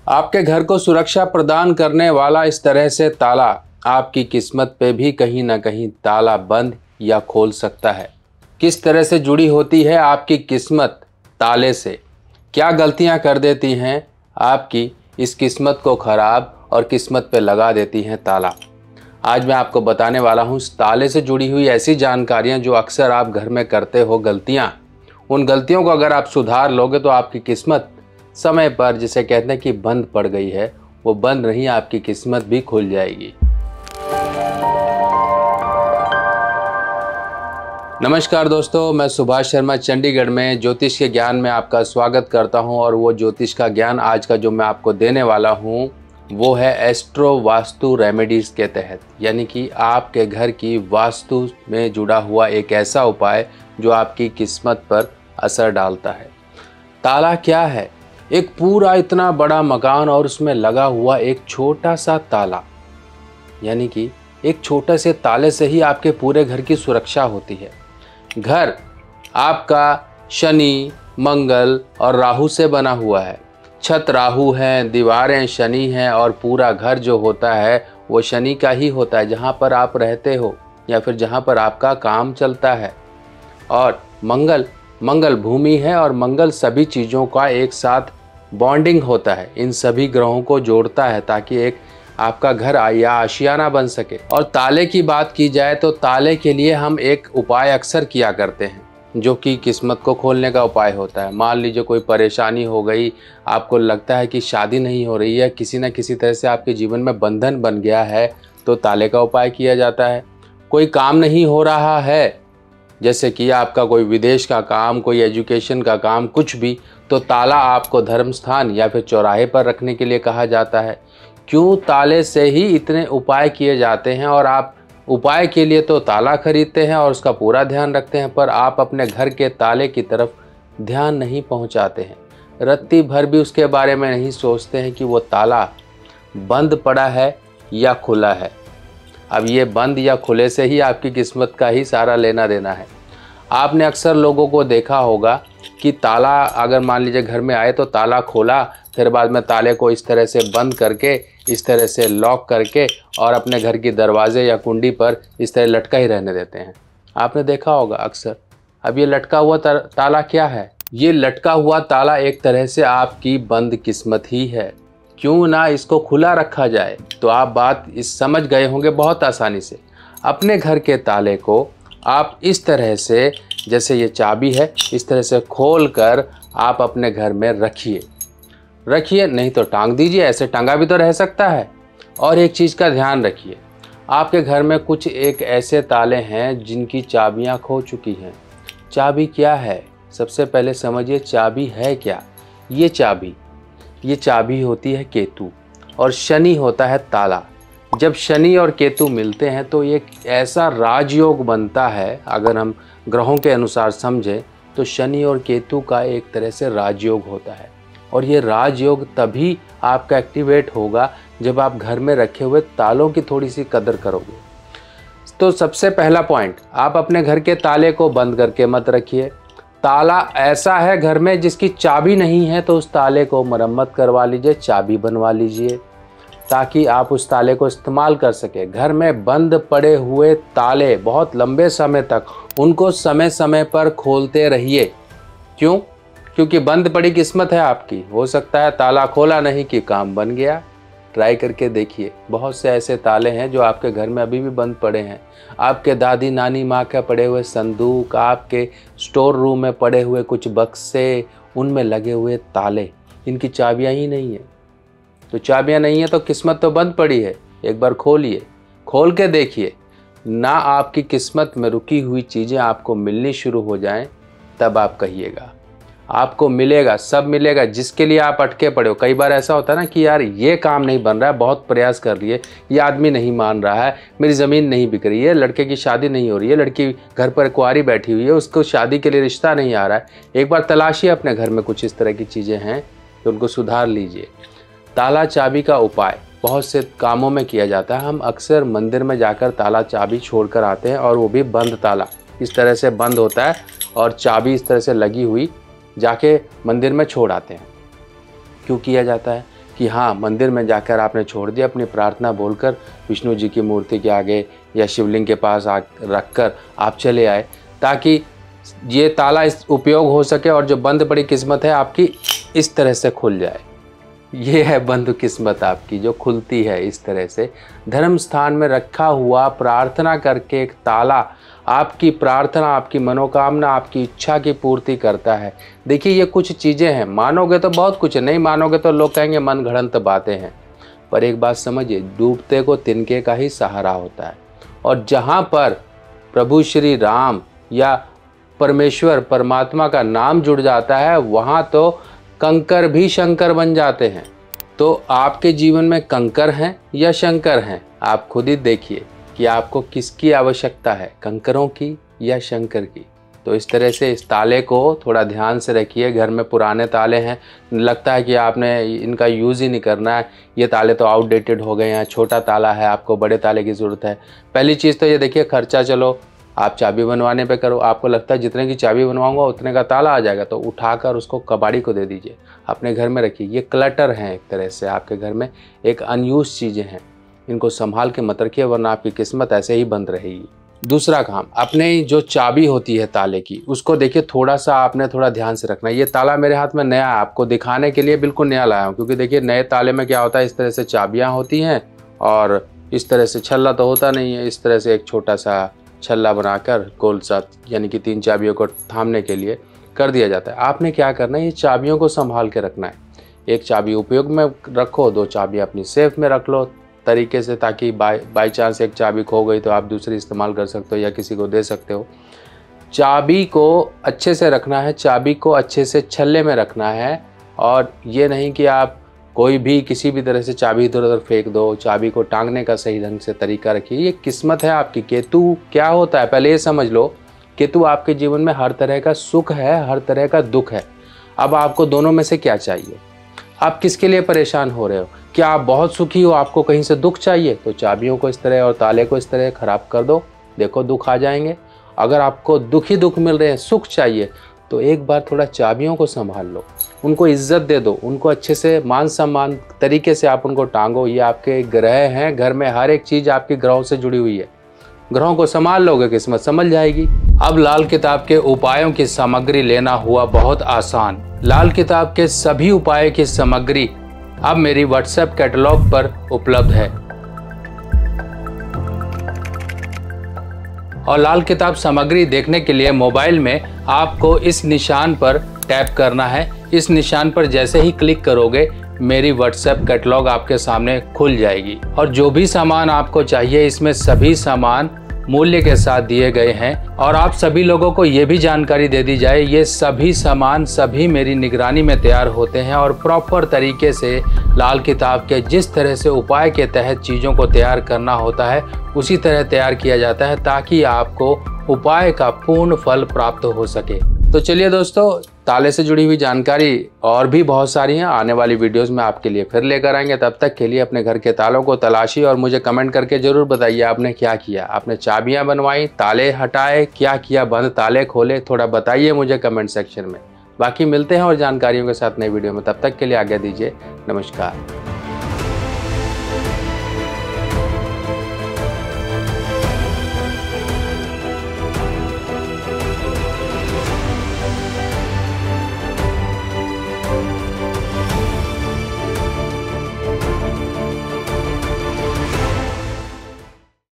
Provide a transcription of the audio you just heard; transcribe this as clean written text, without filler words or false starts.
आपके घर को सुरक्षा प्रदान करने वाला इस तरह से ताला आपकी किस्मत पे भी कहीं ना कहीं ताला बंद या खोल सकता है। किस तरह से जुड़ी होती है आपकी किस्मत ताले से? क्या गलतियां कर देती हैं आपकी इस किस्मत को खराब और किस्मत पे लगा देती हैं ताला? आज मैं आपको बताने वाला हूँ ताले से जुड़ी हुई ऐसी जानकारियाँ जो अक्सर आप घर में करते हो गलतियाँ। उन गलतियों को अगर आप सुधार लोगे तो आपकी किस्मत समय पर, जिसे कहते हैं कि बंद पड़ गई है, वो बंद नहीं, आपकी किस्मत भी खुल जाएगी। नमस्कार दोस्तों, मैं सुभाष शर्मा चंडीगढ़ में ज्योतिष के ज्ञान में आपका स्वागत करता हूं। और वो ज्योतिष का ज्ञान आज का जो मैं आपको देने वाला हूं वो है एस्ट्रो वास्तु रेमेडीज़ के तहत, यानी कि आपके घर की वास्तु में जुड़ा हुआ एक ऐसा उपाय जो आपकी किस्मत पर असर डालता है। ताला क्या है? एक पूरा इतना बड़ा मकान और उसमें लगा हुआ एक छोटा सा ताला, यानी कि एक छोटे से ताले से ही आपके पूरे घर की सुरक्षा होती है। घर आपका शनि, मंगल और राहु से बना हुआ है। छत राहु है, दीवारें शनि हैं और पूरा घर जो होता है वो शनि का ही होता है, जहाँ पर आप रहते हो या फिर जहाँ पर आपका काम चलता है। और मंगल भूमि है और मंगल सभी चीज़ों का एक साथ बॉन्डिंग होता है, इन सभी ग्रहों को जोड़ता है ताकि एक आपका घर या आशियाना बन सके। और ताले की बात की जाए तो ताले के लिए हम एक उपाय अक्सर किया करते हैं जो कि किस्मत को खोलने का उपाय होता है। मान लीजिए कोई परेशानी हो गई, आपको लगता है कि शादी नहीं हो रही है, किसी न किसी तरह से आपके जीवन में बंधन बन गया है, तो ताले का उपाय किया जाता है। कोई काम नहीं हो रहा है, जैसे कि आपका कोई विदेश का काम, कोई एजुकेशन का काम, कुछ भी, तो ताला आपको धर्म स्थान या फिर चौराहे पर रखने के लिए कहा जाता है। क्यों? ताले से ही इतने उपाय किए जाते हैं और आप उपाय के लिए तो ताला खरीदते हैं और उसका पूरा ध्यान रखते हैं, पर आप अपने घर के ताले की तरफ ध्यान नहीं पहुंचाते हैं। रत्ती भर भी उसके बारे में नहीं सोचते हैं कि वो ताला बंद पड़ा है या खुला है। अब ये बंद या खुले से ही आपकी किस्मत का ही सारा लेना देना है। आपने अक्सर लोगों को देखा होगा कि ताला अगर मान लीजिए घर में आए तो ताला खोला, फिर बाद में ताले को इस तरह से बंद करके, इस तरह से लॉक करके और अपने घर की दरवाजे या कुंडी पर इस तरह लटका ही रहने देते हैं। आपने देखा होगा अक्सर। अब ये लटका हुआ ताला क्या है? ये लटका हुआ ताला एक तरह से आपकी बंद किस्मत ही है। क्यों ना इसको खुला रखा जाए? तो आप बात इस समझ गए होंगे बहुत आसानी से। अपने घर के ताले को आप इस तरह से, जैसे ये चाबी है, इस तरह से खोल कर आप अपने घर में रखिए, नहीं तो टांग दीजिए, ऐसे टांगा भी तो रह सकता है। और एक चीज़ का ध्यान रखिए, आपके घर में कुछ एक ऐसे ताले हैं जिनकी चाबियां खो चुकी हैं। चाबी क्या है? सबसे पहले समझिए चाबी है क्या। ये चाबी होती है केतु और शनि होता है ताला। जब शनि और केतु मिलते हैं तो एक ऐसा राजयोग बनता है। अगर हम ग्रहों के अनुसार समझें तो शनि और केतु का एक तरह से राजयोग होता है, और ये राजयोग तभी आपका एक्टिवेट होगा जब आप घर में रखे हुए तालों की थोड़ी सी कदर करोगे। तो सबसे पहला पॉइंट, आप अपने घर के ताले को बंद करके मत रखिए। ताला ऐसा है घर में जिसकी चाबी नहीं है तो उस ताले को मरम्मत करवा लीजिए, चाबी बनवा लीजिए ताकि आप उस ताले को इस्तेमाल कर सके। घर में बंद पड़े हुए ताले बहुत लंबे समय तक, उनको समय समय पर खोलते रहिए। क्यों? क्योंकि बंद पड़ी किस्मत है आपकी। हो सकता है ताला खोला नहीं कि काम बन गया। ट्राई करके देखिए। बहुत से ऐसे ताले हैं जो आपके घर में अभी भी बंद पड़े हैं। आपके दादी नानी माँ के पड़े हुए संदूक, आपके स्टोर रूम में पड़े हुए कुछ बक्से, उनमें लगे हुए ताले, इनकी चाबियाँ ही नहीं है। तो चाबियाँ नहीं है तो किस्मत तो बंद पड़ी है। एक बार खोलिए, खोल के देखिए ना, आपकी किस्मत में रुकी हुई चीज़ें आपको मिलनी शुरू हो जाएं, तब आप कहिएगा। आपको मिलेगा, सब मिलेगा जिसके लिए आप अटके पड़े हो। कई बार ऐसा होता है ना कि यार ये काम नहीं बन रहा है, बहुत प्रयास कर लिए, ये आदमी नहीं मान रहा है, मेरी ज़मीन नहीं बिक रही है, लड़के की शादी नहीं हो रही है, लड़की घर पर कुंवारी बैठी हुई है, उसको शादी के लिए रिश्ता नहीं आ रहा है। एक बार तलाशिए अपने घर में कुछ इस तरह की चीज़ें हैं तो उनको सुधार लीजिए। ताला चाबी का उपाय बहुत से कामों में किया जाता है। हम अक्सर मंदिर में जाकर ताला चाबी छोड़ कर आते हैं, और वो भी बंद ताला इस तरह से बंद होता है और चाबी इस तरह से लगी हुई जाके मंदिर में छोड़ आते हैं। क्यों किया जाता है? कि हाँ, मंदिर में जाकर आपने छोड़ दिया, अपनी प्रार्थना बोलकर विष्णु जी की मूर्ति के आगे या शिवलिंग के पास रख कर आप चले आए, ताकि ये ताला इस उपयोग हो सके और जो बंद पड़ी किस्मत है आपकी इस तरह से खुल जाए। ये है बंद किस्मत आपकी जो खुलती है इस तरह से। धर्म स्थान में रखा हुआ प्रार्थना करके एक ताला आपकी प्रार्थना, आपकी मनोकामना, आपकी इच्छा की पूर्ति करता है। देखिए, ये कुछ चीज़ें हैं, मानोगे तो बहुत कुछ है, नहीं मानोगे तो लोग कहेंगे मन घड़ंत बातें हैं। पर एक बात समझिए, डूबते को तिनके का ही सहारा होता है। और जहाँ पर प्रभु श्री राम या परमेश्वर परमात्मा का नाम जुड़ जाता है, वहाँ तो कंकर भी शंकर बन जाते हैं। तो आपके जीवन में कंकर हैं या शंकर हैं, आप खुद ही देखिए कि आपको किसकी आवश्यकता है, कंकरों की या शंकर की। तो इस तरह से इस ताले को थोड़ा ध्यान से रखिए। घर में पुराने ताले हैं, लगता है कि आपने इनका यूज़ ही नहीं करना है, ये ताले तो आउटडेटेड हो गए हैं, छोटा ताला है, आपको बड़े ताले की ज़रूरत है। पहली चीज़ तो ये देखिए, खर्चा चलो आप चाबी बनवाने पे करो। आपको लगता है जितने की चाबी बनवाऊंगा उतने का ताला आ जाएगा, तो उठाकर उसको कबाड़ी को दे दीजिए, अपने घर में रखिए। ये क्लटर हैं एक तरह से, आपके घर में एक अनयूज चीज़ें हैं, इनको संभाल के मत रखिए, वरना आपकी किस्मत ऐसे ही बंद रहेगी। दूसरा काम, अपने जो चाबी होती है ताले की, उसको देखिए थोड़ा सा आपने थोड़ा ध्यान से रखना है। ये ताला मेरे हाथ में नया है, आपको दिखाने के लिए बिल्कुल नया लाया हूँ, क्योंकि देखिए नए ताले में क्या होता है, इस तरह से चाबियाँ होती हैं और इस तरह से छल्ला तो होता नहीं है, इस तरह से एक छोटा सा छल्ला बनाकर गोल सा, यानी कि 3 चाबियों को थामने के लिए कर दिया जाता है। आपने क्या करना है, ये चाबियों को संभाल के रखना है। एक चाबी उपयोग में रखो, 2 चाबी अपनी सेफ में रख लो तरीके से, ताकि बाई चांस एक चाबी खो गई तो आप दूसरी इस्तेमाल कर सकते हो या किसी को दे सकते हो। चाबी को अच्छे से रखना है, चाबी को अच्छे से छल्ले में रखना है, और ये नहीं कि आप कोई भी किसी भी तरह से चाबी इधर उधर फेंक दो। चाबी को टांगने का सही ढंग से तरीका रखिए। ये किस्मत है आपकी। केतु क्या होता है, पहले ये समझ लो, केतु आपके जीवन में हर तरह का सुख है, हर तरह का दुख है। अब आपको दोनों में से क्या चाहिए, आप किसके लिए परेशान हो रहे हो? क्या आप बहुत सुखी हो, आपको कहीं से दुख चाहिए, तो चाबियों को इस तरह और ताले को इस तरह खराब कर दो, देखो दुख आ जाएंगे। अगर आपको दुख ही दुख मिल रहे हैं, सुख चाहिए, तो एक बार थोड़ा चाबियों को संभाल लो, उनको इज्जत दे दो, उनको अच्छे से मान सम्मान तरीके से आप उनको टांगो। ये आपके ग्रह हैं, घर में हर एक चीज़ आपके ग्रहों से जुड़ी हुई है। ग्रहों को संभाल लोगे, किस्मत संभल जाएगी। अब लाल किताब के उपायों की सामग्री लेना हुआ बहुत आसान। लाल किताब के सभी उपाय की सामग्री अब मेरी व्हाट्सएप कैटलॉग पर उपलब्ध है। और लाल किताब सामग्री देखने के लिए मोबाइल में आपको इस निशान पर टैप करना है। इस निशान पर जैसे ही क्लिक करोगे, मेरी व्हाट्सएप कैटलॉग आपके सामने खुल जाएगी। और जो भी सामान आपको चाहिए, इसमें सभी सामान मूल्य के साथ दिए गए हैं। और आप सभी लोगों को ये भी जानकारी दे दी जाए, ये सभी सामान सभी मेरी निगरानी में तैयार होते हैं और प्रॉपर तरीके से लाल किताब के जिस तरह से उपाय के तहत चीज़ों को तैयार करना होता है, उसी तरह तैयार किया जाता है, ताकि आपको उपाय का पूर्ण फल प्राप्त हो सके। तो चलिए दोस्तों, ताले से जुड़ी हुई जानकारी और भी बहुत सारी हैं, आने वाली वीडियोस में आपके लिए फिर लेकर आएंगे। तब तक के लिए अपने घर के तालों को तलाशी और मुझे कमेंट करके ज़रूर बताइए आपने क्या किया। आपने चाबियां बनवाई, ताले हटाए, क्या किया, बंद ताले खोले, थोड़ा बताइए मुझे कमेंट सेक्शन में। बाकी मिलते हैं और जानकारियों के साथ नई वीडियो में, तब तक के लिए आज्ञा दीजिए। नमस्कार।